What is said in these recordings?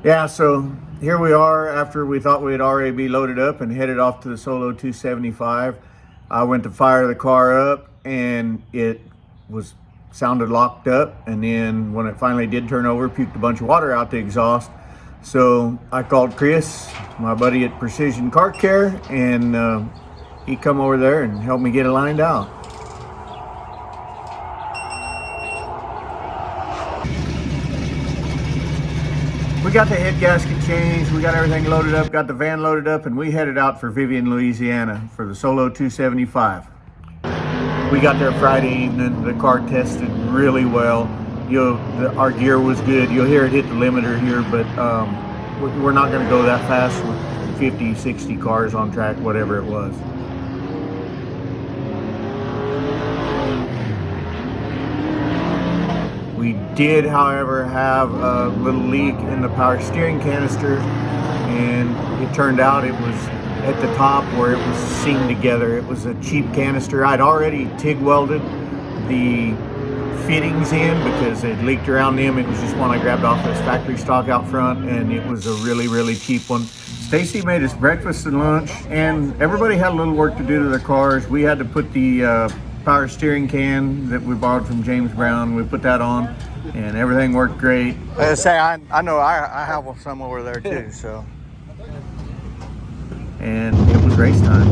Yeah, so here we are after we thought we'd already be loaded up and headed off to the Solo 275. I went to fire the car up and it was sounded locked up, and then when it finally did turn over, puked a bunch of water out the exhaust. So I called Chris, my buddy at Precision Car Care, and he come over there and helped me get it lined out. We got the head gasket changed, we got everything loaded up, got the van loaded up, and we headed out for Vivian, Louisiana for the Solo 275. We got there Friday evening. The car tested really well. Our gear was good. You'll hear it hit the limiter here, but we're not going to go that fast with 50, 60 cars on track, whatever it was. We did, however, have a little leak in the power steering canister, and it turned out it was at the top where it was seamed together. It was a cheap canister. I'd already TIG welded the fittings in because it leaked around them. It was just one I grabbed off this factory stock out front, and it was a really, really cheap one. Stacy made us breakfast and lunch, and everybody had a little work to do to their cars. We had to put the power steering can that we borrowed from James Brown. We put that on, and everything worked great. I know I have some over there too, so. And it was race time.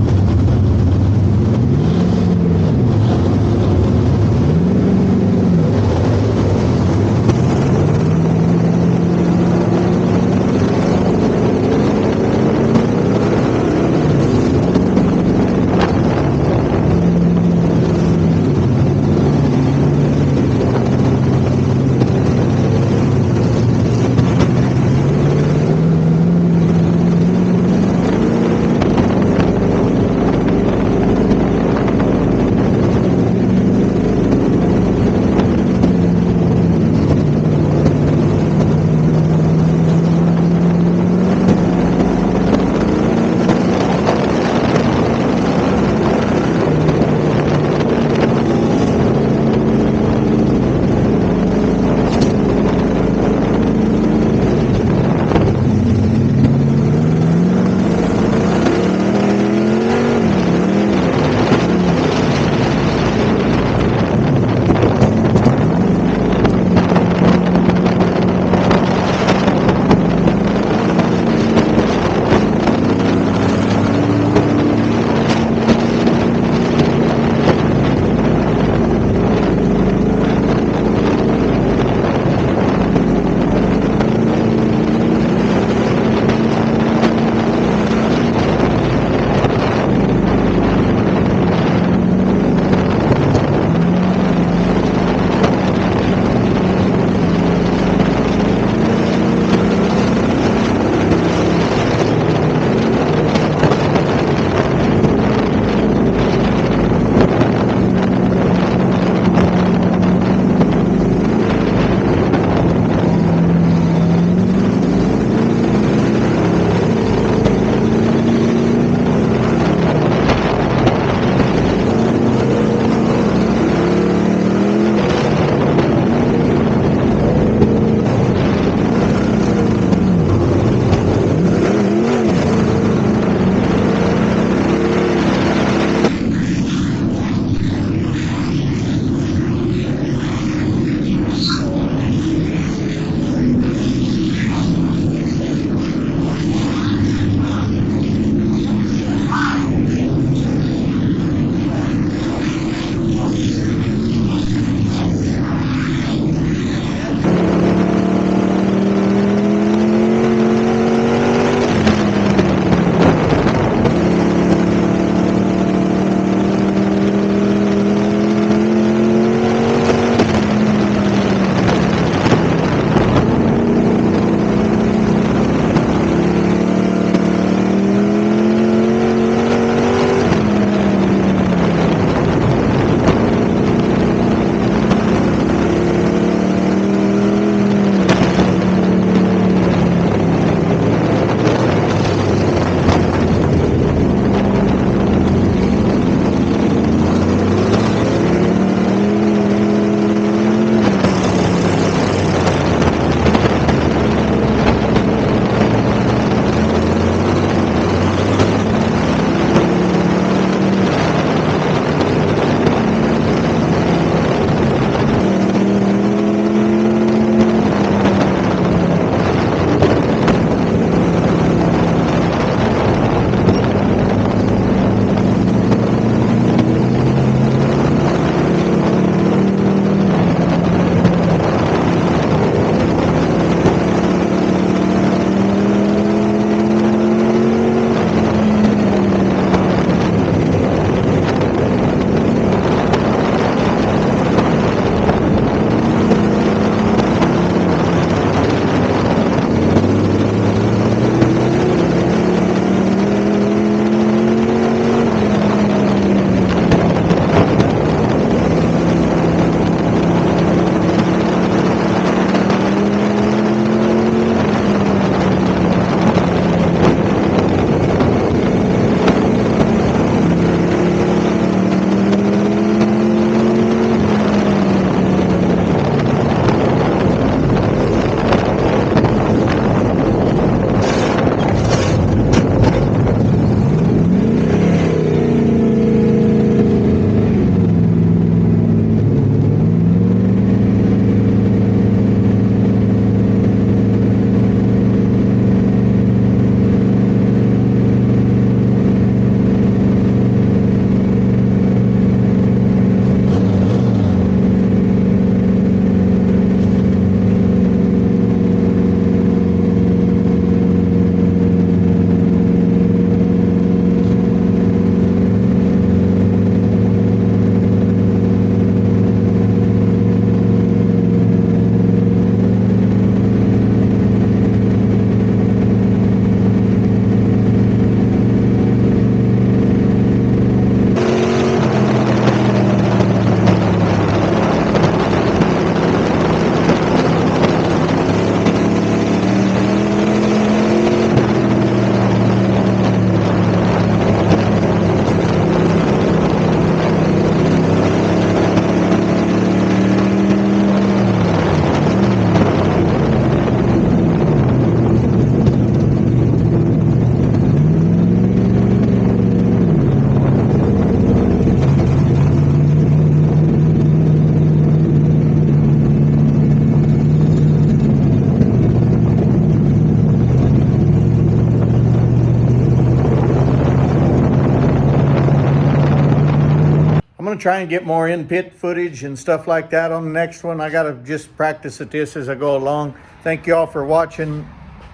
to try and get more in-pit footage and stuff like that on the next one. I got to just practice at this as I go along. Thank you all for watching.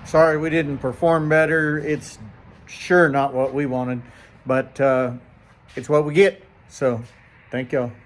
Sorry we didn't perform better. It's sure not what we wanted, but it's what we get. So thank y'all.